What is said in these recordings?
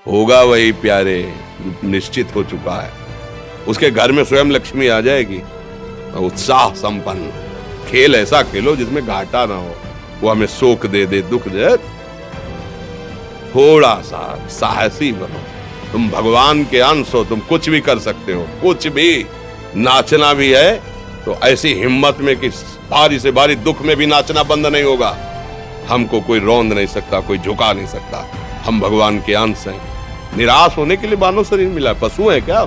होगा वही प्यारे जो निश्चित हो चुका है। उसके घर में स्वयं लक्ष्मी आ जाएगी। उत्साह संपन्न खेल ऐसा खेलो जिसमें घाटा ना हो। वो हमें शोक दे दे, दुख दे, थोड़ा सा साहसी बनो। तुम भगवान के अंश हो, तुम कुछ भी कर सकते हो, कुछ भी। नाचना भी है तो ऐसी हिम्मत में कि भारी से भारी दुख में भी नाचना बंद नहीं होगा। हमको कोई रौंद नहीं सकता, कोई झुका नहीं सकता। हम भगवान के अंश हैं। निराश होने के लिए मानव शरीर मिला है, पशु है क्या?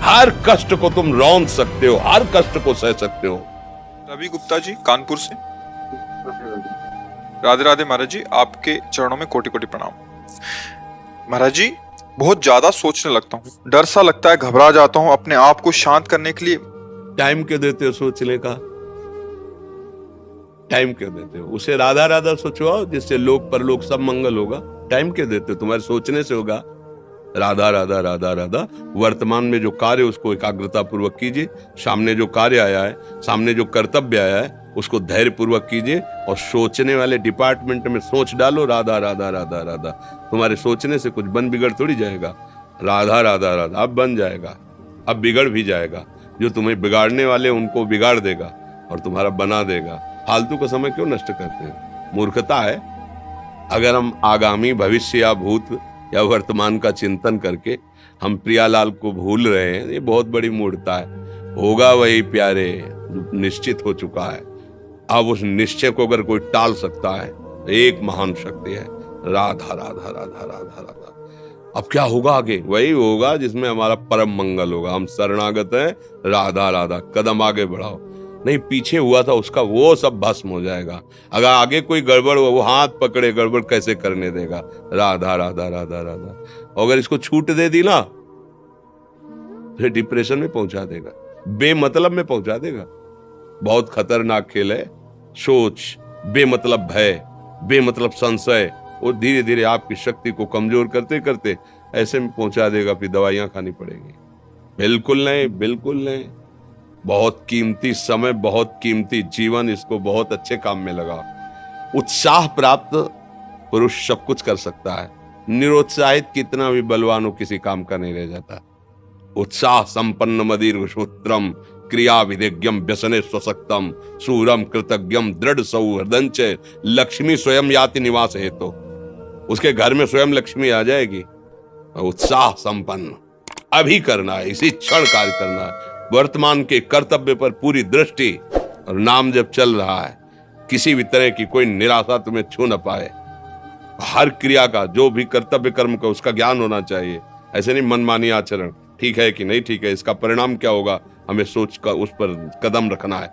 हर कष्ट को तुम रौंद सकते हो, हर कष्ट को सह सकते हो। रवि गुप्ता जी कानपुर से। राधे राधे महाराज जी, आपके चरणों में कोटि कोटि प्रणाम। महाराज जी, बहुत ज्यादा सोचने लगता हूँ, डर सा लगता है, घबरा जाता हूँ। अपने आप को शांत करने के लिए टाइम क्यों देते हो सोचने का? टाइम क्यों देते हो? उसे राधा राधा सोचवाओ, जिससे लोक परलोक सब मंगल होगा। टाइम क्यों देते हो? तुम्हारे सोचने से होगा। राधा राधा राधा राधा। वर्तमान में जो कार्य उसको एकाग्रता पूर्वक कीजिए। सामने जो कार्य आया है, सामने जो कर्तव्य आया है, उसको धैर्य पूर्वक कीजिए। और सोचने वाले डिपार्टमेंट में सोच डालो राधा राधा राधा राधा। तुम्हारे सोचने से कुछ बन बिगड़ थोड़ी जाएगा। राधा राधा राधा अब बन जाएगा, अब बिगड़ भी जाएगा। जो तुम्हें बिगाड़ने वाले उनको बिगाड़ देगा और तुम्हारा बना देगा। फालतू का समय क्यों नष्ट करते हैं? मूर्खता है। अगर हम आगामी भविष्य या भूत या वर्तमान का चिंतन करके हम प्रियालाल को भूल रहे हैं, ये बहुत बड़ी मूर्खता है। होगा वही प्यारे जो निश्चित हो चुका है। अब उस निश्चय को अगर कोई टाल सकता है, एक महान शक्ति है। राधा राधा राधा राधा राधा। अब क्या होगा आगे? वही होगा जिसमें हमारा परम मंगल होगा। हम शरणागत हैं, राधा राधा। कदम आगे बढ़ाओ। नहीं, पीछे हुआ था उसका वो सब भस्म हो जाएगा। अगर आगे कोई गड़बड़ हुआ, वो हाथ पकड़े गड़बड़ कैसे करने देगा? राधा राधा राधा राधा। अगर इसको छूट दे दी ना, फिर डिप्रेशन में पहुंचा देगा, बेमतलब में पहुंचा देगा। बहुत खतरनाक खेल है। सोच, बेमतलब भय, बेमतलब संशय, वो धीरे धीरे आपकी शक्ति को कमजोर करते करते ऐसे में पहुंचा देगा, फिर दवाइयां खानी पड़ेगी। बिल्कुल नहीं, बिल्कुल नहीं। बहुत कीमती समय, बहुत कीमती जीवन, इसको बहुत अच्छे काम में लगा। उत्साह प्राप्त पुरुष सब कुछ कर सकता है। निरुत्साहित कितना भी बलवान हो, किसी काम का नहीं रह जाता। उत्साह संपन्न मदीर्घ सूत्रम क्रिया विधिज्ञम व्यसने स्वसक्तम सूरम कृतज्ञम दृढ़ सौहृदंच लक्ष्मी स्वयं याति निवास हेतु। उसके घर में स्वयं लक्ष्मी आ जाएगी। उत्साह संपन्न अभी करना है, इसी क्षण कार्य करना है। वर्तमान के कर्तव्य पर पूरी दृष्टि और नाम जब चल रहा है, किसी भी तरह की कोई निराशा तुम्हें छू न पाए। हर क्रिया का, जो भी कर्तव्य कर्म का, उसका ज्ञान होना चाहिए। ऐसे नहीं मनमानी आचरण, ठीक है कि नहीं ठीक है, इसका परिणाम क्या होगा, हमें सोच कर उस पर कदम रखना है।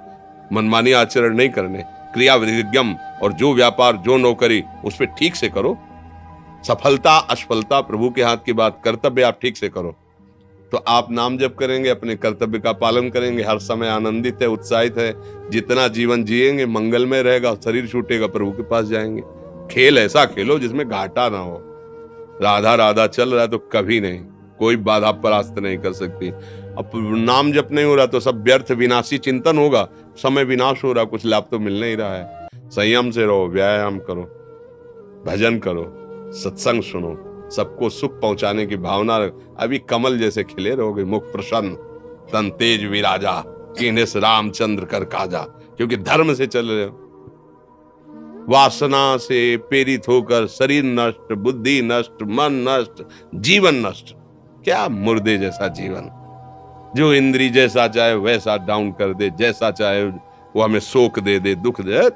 मनमानी आचरण नहीं करने। क्रिया विधिज्ञम, और जो व्यापार जो नौकरी उस पर ठीक से करो। सफलता असफलता प्रभु के हाथ की बात, कर्तव्य आप ठीक से करो तो आप नाम जप करेंगे, अपने कर्तव्य का पालन करेंगे, हर समय आनंदित है, उत्साहित है। जितना जीवन जिएंगे मंगलमय रहेगा। शरीर छूटेगा, प्रभु के पास जाएंगे। खेल ऐसा खेलो जिसमें घाटा ना हो। राधा राधा चल रहा है तो कभी नहीं, कोई बाधा परास्त नहीं कर सकती। अब नाम जप नहीं हो रहा तो सब व्यर्थ विनाशी चिंतन होगा। समय विनाश हो रहा, कुछ लाभ तो मिल नहीं रहा है। संयम से रहो, व्यायाम करो, भजन करो, सत्संग सुनो, सबको सुख पहुंचाने की भावना। अभी कमल जैसे खिले रहोगे, मुख प्रसन्न, तन तेज विराजा, कीनेस रामचंद्र कर काजा। क्योंकि धर्म से चल रहे हो। वासना से प्रेरित होकर शरीर नष्ट, बुद्धि नष्ट, मन नष्ट, जीवन नष्ट। क्या मुर्दे जैसा जीवन, जो इंद्री जैसा चाहे वैसा डाउन कर दे, जैसा चाहे वो हमें शोक दे दे, दुख दे।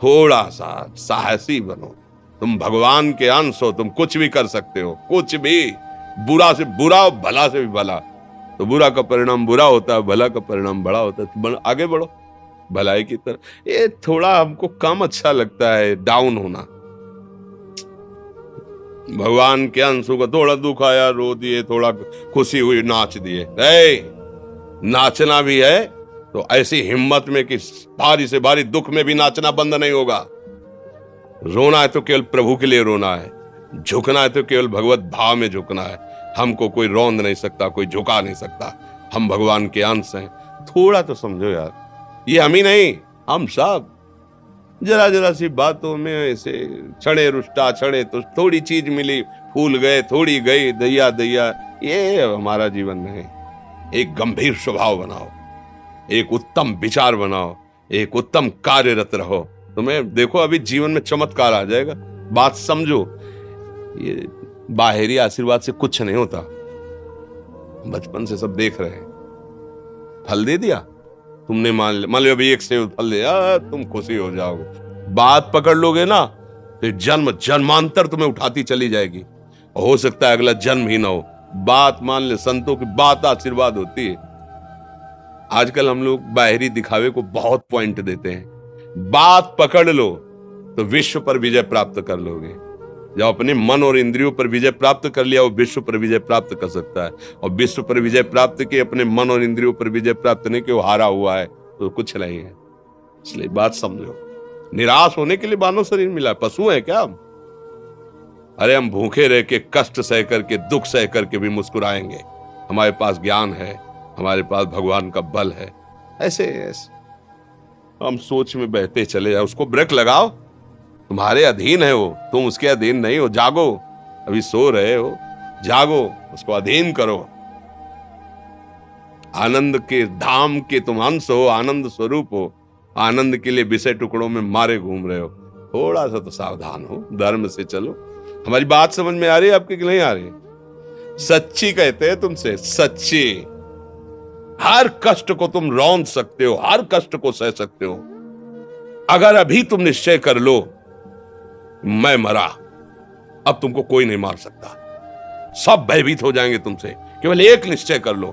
थोड़ा सा साहसी बनो। तुम भगवान के अंश हो, तुम कुछ भी कर सकते हो, कुछ भी। बुरा से बुरा, भला से भी भला। तो बुरा का परिणाम बुरा होता है, भला का परिणाम बड़ा होता है। तो आगे बढ़ो भलाई की तरफ। ये थोड़ा हमको कम अच्छा लगता है डाउन होना। भगवान के अंशों का थोड़ा दुख आया, रो दिए, थोड़ा खुशी हुई, नाच दिए। नाचना भी है तो ऐसी हिम्मत में कि भारी से भारी दुख में भी नाचना बंद नहीं होगा। रोना है तो केवल प्रभु के लिए रोना है, झुकना है तो केवल भगवत भाव में झुकना है। हमको कोई रौंद नहीं सकता, कोई झुका नहीं सकता। हम भगवान के अंश हैं। थोड़ा तो समझो यार, ये हम ही नहीं, हम सब। जरा जरा सी बातों में ऐसे छड़े रुष्टा छड़े तो थोड़ी चीज मिली, फूल गए, थोड़ी गई, दैया दैया, ये हमारा जीवन नहीं। एक गंभीर स्वभाव बनाओ, एक उत्तम विचार बनाओ, एक उत्तम कार्यरत रहो। तुम्हें देखो अभी जीवन में चमत्कार आ जाएगा। बात समझो, ये बाहरी आशीर्वाद से कुछ नहीं होता। बचपन से सब देख रहे हैं। फल दे दिया तुमने, मान लो अभी एक सेब फल दिया, तुम खुशी हो जाओगे। बात पकड़ लोगे ना तो जन्म जन्मांतर तुम्हें उठाती चली जाएगी। हो सकता है अगला जन्म ही ना हो। बात मान ले, संतों की बात आशीर्वाद होती है। आजकल हम लोग बाहरी दिखावे को बहुत पॉइंट देते हैं। बात पकड़ लो तो विश्व पर विजय प्राप्त कर लोगे। जब अपने मन और इंद्रियों पर विजय प्राप्त कर लिया, वो विश्व पर विजय प्राप्त कर सकता है। और विश्व पर विजय प्राप्त किए, अपने मन और इंद्रियों पर विजय प्राप्त नहीं किया, वो हारा हुआ है तो कुछ नहीं है। इसलिए बात समझो। निराश होने के लिए मानव शरीर मिला, पशु है क्या हम? अरे हम भूखे रह के, कष्ट सह करके, दुख सह करके भी मुस्कुराएंगे। हमारे पास ज्ञान है, हमारे पास भगवान का बल है। ऐसे हम सोच में बहते चले जाओ। उसको ब्रेक लगाओ, तुम्हारे अधीन है वो, तुम उसके अधीन नहीं हो। जागो, अभी सो रहे हो, जागो, उसको अधीन करो। आनंद के धाम के तुम अंश हो, आनंद स्वरूप हो। आनंद के लिए विषय टुकड़ों में मारे घूम रहे हो। थोड़ा सा तो सावधान हो, धर्म से चलो। हमारी बात समझ में आ रही है आपकी कि नहीं आ रही? सच्ची कहते हैं तुमसे, सच्ची। हर कष्ट को तुम रौंद सकते हो, हर कष्ट को सह सकते हो। अगर अभी तुम निश्चय कर लो मैं मरा, अब तुमको कोई नहीं मार सकता। सब भयभीत हो जाएंगे तुमसे। केवल एक निश्चय कर लो,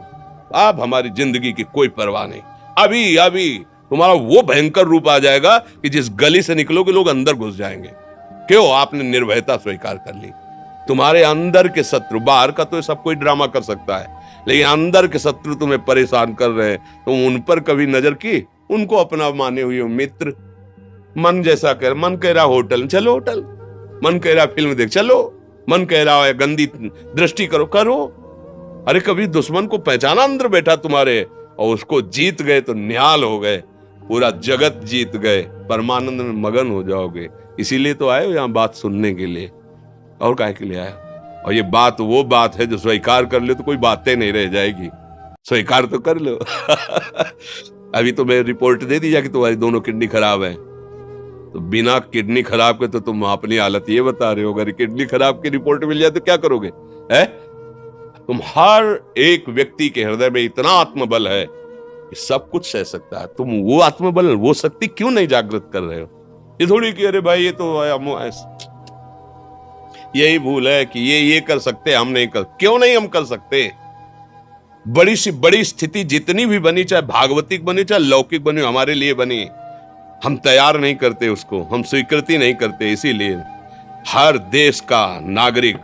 अब हमारी जिंदगी की कोई परवाह नहीं। अभी अभी तुम्हारा वो भयंकर रूप आ जाएगा कि जिस गली से निकलोगे लोग अंदर घुस जाएंगे। क्यों? आपने निर्भयता स्वीकार कर ली। तुम्हारे अंदर के शत्रु, बाहर का तो सब कोई ड्रामा कर सकता है, लेकिन अंदर के शत्रु तुम्हें परेशान कर रहे हैं। तुम उन पर कभी नजर की? उनको अपना माने हुए मित्र। मन जैसा कर, मन कह रहा होटल चलो, होटल। मन कह रहा फिल्म देख चलो। मन कह रहा है गंदी दृष्टि करो, करो। अरे कभी दुश्मन को पहचाना अंदर बैठा तुम्हारे, और उसको जीत गए तो निहाल हो गए, पूरा जगत जीत गए, परमानंद में मगन हो जाओगे। इसीलिए तो आए हो यहाँ बात सुनने के लिए, और काहे के लिए आए? और ये बात वो बात है जो स्वीकार कर ले तो कोई बातें नहीं रह जाएगी। स्वीकार तो कर लो। अभी तो मैं रिपोर्ट दे दी जा कि तुम्हारी दोनों किडनी खराब है, तो बिना किडनी खराब के तो तुम अपनी हालत ये बता रहे हो। अगर किडनी खराब की रिपोर्ट मिल जाए तो क्या करोगे? है तुम हर एक व्यक्ति के हृदय में इतना आत्मबल है कि सब कुछ सह सकता है। तुम वो आत्मबल, वो शक्ति क्यों नहीं जागृत कर रहे हो? ये थोड़ी कि अरे भाई ये तो यही भूल है कि ये कर सकते, हम नहीं कर। क्यों नहीं हम कर सकते? बड़ी सी बड़ी स्थिति जितनी भी बनी, चाहे भागवतिक बनी चाहे लौकिक बनी, हमारे लिए बनी, हम तैयार नहीं करते उसको, हम स्वीकृति नहीं करते। इसीलिए हर देश का नागरिक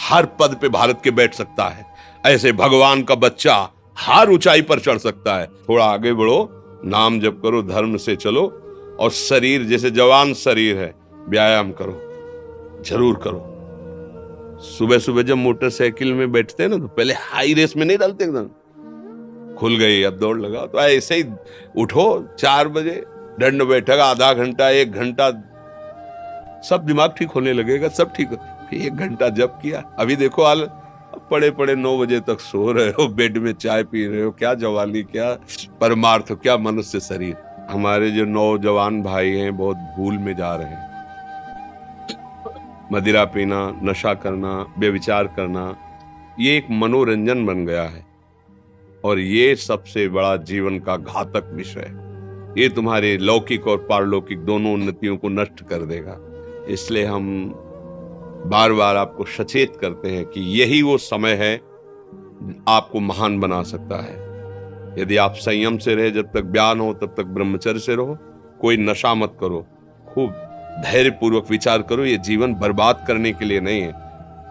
हर पद पे भारत के बैठ सकता है। ऐसे भगवान का बच्चा हर ऊंचाई पर चढ़ सकता है। थोड़ा आगे बढ़ो, नाम जप करो, धर्म से चलो, और शरीर जैसे जवान शरीर है, व्यायाम करो, जरूर करो। सुबह सुबह जब मोटरसाइकिल में बैठते हैं ना, तो पहले हाई रेस में नहीं डालते, एकदम खुल गई अब दौड़ लगाओ। तो ऐसे ही उठो 4 बजे, दंड बैठक आधा घंटा 1 घंटा, सब दिमाग ठीक होने लगेगा, सब ठीक। 1 घंटा जप किया, अभी देखो हाल, पड़े पड़े 9 बजे तक सो रहे हो, बेड में चाय पी रहे हो। क्या जवानी, क्या परमार्थ, क्या मनुष्य शरीर। हमारे जो नौजवान भाई हैं बहुत भूल में जा रहे हैं। मदिरा पीना, नशा करना, व्यभिचार करना, ये एक मनोरंजन बन गया है, और ये सबसे बड़ा जीवन का घातक विषय है। ये तुम्हारे लौकिक और पारलौकिक दोनों उन्नतियों को नष्ट कर देगा। इसलिए हम बार बार आपको सचेत करते हैं कि यही वो समय है आपको महान बना सकता है। यदि आप संयम से रहे, जब तक ज्ञान हो तब तक ब्रह्मचर्य से रहो, कोई नशा मत करो, खूब धैर्य पूर्वक विचार करो। ये जीवन बर्बाद करने के लिए नहीं है,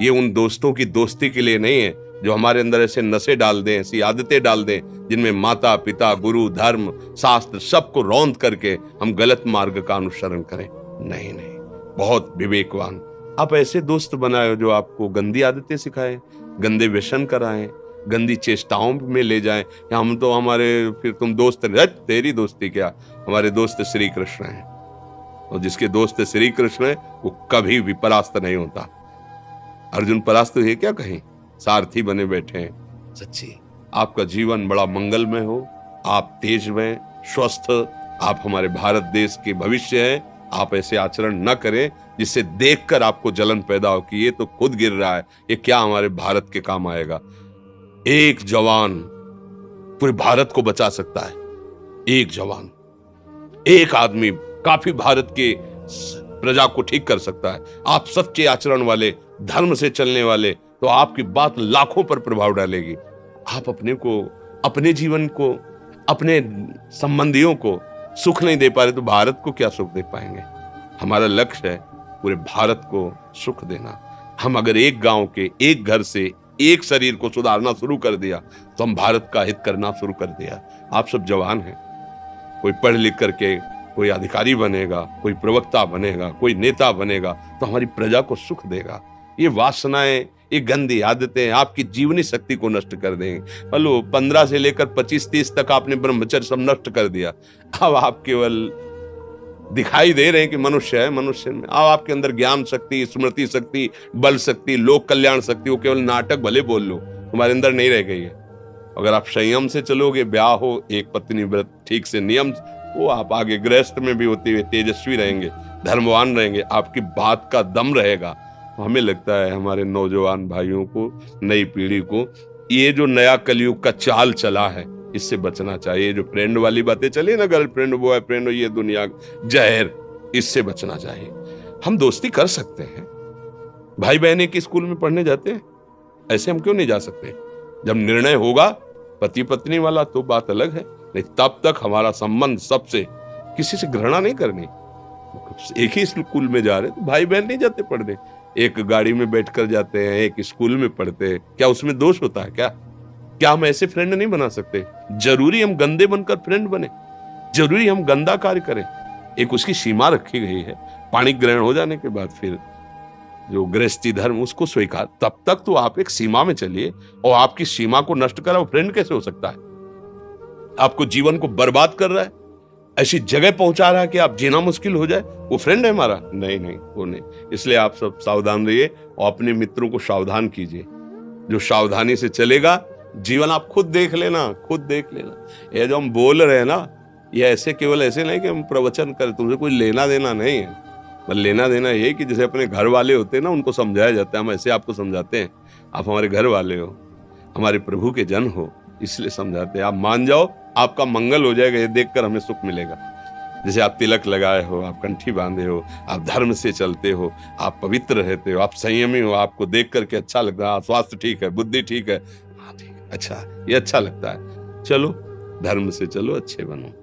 ये उन दोस्तों की दोस्ती के लिए नहीं है जो हमारे अंदर ऐसे नशे डाल दें, ऐसी आदतें डाल दें जिनमें माता पिता, गुरु, धर्म, शास्त्र सबको रौंद करके हम गलत मार्ग का अनुसरण करें। नहीं नहीं, बहुत विवेकवान। आप ऐसे दोस्त बनाए जो आपको गंदी आदतें सिखाएं, गंदे व्यसन कराएं, गंदी चेष्टाओं में ले जाएं। या हम तो हमारे, फिर तुम दोस्त नहीं, तेरी दोस्ती क्या, हमारे दोस्त श्री कृष्ण हैं। और जिसके दोस्त श्री कृष्ण है वो कभी भी परास्त नहीं होता। अर्जुन परास्त हुए क्या कहीं, सारथी बने बैठे हैं। सच्ची आपका जीवन बड़ा मंगलमय हो, आप तेज में स्वस्थ, आप हमारे भारत देश के भविष्य हैं। आप ऐसे आचरण न करें जिससे देखकर आपको जलन पैदा हो कि ये तो खुद गिर रहा है, ये क्या हमारे भारत के काम आएगा। एक जवान पूरे भारत को बचा सकता है, एक जवान, एक आदमी काफी भारत के प्रजा को ठीक कर सकता है। आप सच्चे आचरण वाले, धर्म से चलने वाले, तो आपकी बात लाखों पर प्रभाव डालेगी। आप अपने को, अपने जीवन को, अपने संबंधियों को सुख नहीं दे पा रहे तो भारत को क्या सुख दे पाएंगे। हमारा लक्ष्य है पूरे भारत को सुख देना। हम अगर एक गांव के, एक घर से, एक शरीर को सुधारना शुरू कर दिया तो हम भारत का हित करना शुरू कर दिया। आप सब जवान हैं, कोई पढ़ लिख करके कोई अधिकारी बनेगा, कोई प्रवक्ता बनेगा, कोई नेता बनेगा तो हमारी प्रजा को सुख देगा। ये वासनाएं, ये गंदी आदतें आपकी जीवनी शक्ति को नष्ट कर देंगे। हेलो 15 से लेकर 25-30 तक आपने ब्रह्मचर्य सब नष्ट कर दिया। अब आप केवल दिखाई दे रहे हैं कि मनुष्य है, मनुष्य में अब आपके अंदर ज्ञान शक्ति, स्मृति शक्ति, बल शक्ति, लोक कल्याण शक्ति, वो केवल नाटक भले बोल लो, तुम्हारे अंदर नहीं रह गई है। अगर आप संयम से चलोगे, ब्याह हो, एक पत्नी व्रत ठीक से नियम, वो आप आगे गृहस्थ में भी होते हुए तेजस्वी रहेंगे, धर्मवान रहेंगे, आपकी बात का दम रहेगा। हमें लगता है हमारे नौजवान भाइयों को, नई पीढ़ी को, ये जो नया कलयुग का चाल चला है इससे बचना चाहिए। जो फ्रेंड वाली बातें चली ना, गर्लफ्रेंड, बॉयफ्रेंड, ये दुनिया जहर, इससे बचना चाहिए। हम दोस्ती कर सकते हैं, भाई बहन एक स्कूल में पढ़ने जाते हैं, ऐसे हम क्यों नहीं जा सकते। जब निर्णय होगा पति पत्नी वाला तो बात अलग है, नहीं तब तक हमारा संबंध सबसे, किसी से घृणा नहीं करनी। एक ही स्कूल में जा रहे तो भाई बहन नहीं जाते पढ़ने, एक गाड़ी में बैठकर जाते हैं, एक स्कूल में पढ़ते हैं, क्या उसमें दोष होता है? क्या हम ऐसे फ्रेंड नहीं बना सकते? जरूरी हम गंदे बनकर फ्रेंड बने? जरूरी हम गंदा कार्य करें? एक उसकी सीमा रखी गई है। पाणी ग्रहण हो जाने के बाद फिर जो गृहस्थी धर्म उसको स्वीकार, तब तक तो आप एक सीमा में चलिए, और आपकी सीमा को नष्ट करा वो फ्रेंड कैसे हो सकता है? आपको जीवन को बर्बाद कर रहा है, ऐसी जगह पहुंचा रहा है कि आप जीना मुश्किल हो जाए, वो फ्रेंड है हमारा? नहीं, वो नहीं। इसलिए आप सब सावधान रहिए और अपने मित्रों को सावधान कीजिए। जो सावधानी से चलेगा, जीवन आप खुद देख लेना, खुद देख लेना। ये जो हम बोल रहे हैं ना, ये ऐसे केवल ऐसे नहीं कि हम प्रवचन करें, तुमसे कोई लेना देना नहीं है। पर लेना देना ये कि जैसे अपने घर वाले होते हैं ना, उनको समझाया जाता है, हम ऐसे आपको समझाते हैं। आप हमारे घर वाले हो, हमारे प्रभु के जन हो, इसलिए समझाते हैं। आप मान जाओ, आपका मंगल हो जाएगा, ये देखकर हमें सुख मिलेगा। जैसे आप तिलक लगाए हो, आप कंठी बांधे हो, आप धर्म से चलते हो, आप पवित्र रहते हो, आप संयमी हो, आपको देख करके अच्छा लगता है, स्वास्थ्य ठीक है, बुद्धि ठीक है, हाँ ठीक है, अच्छा, ये अच्छा लगता है। चलो धर्म से चलो, अच्छे बनो।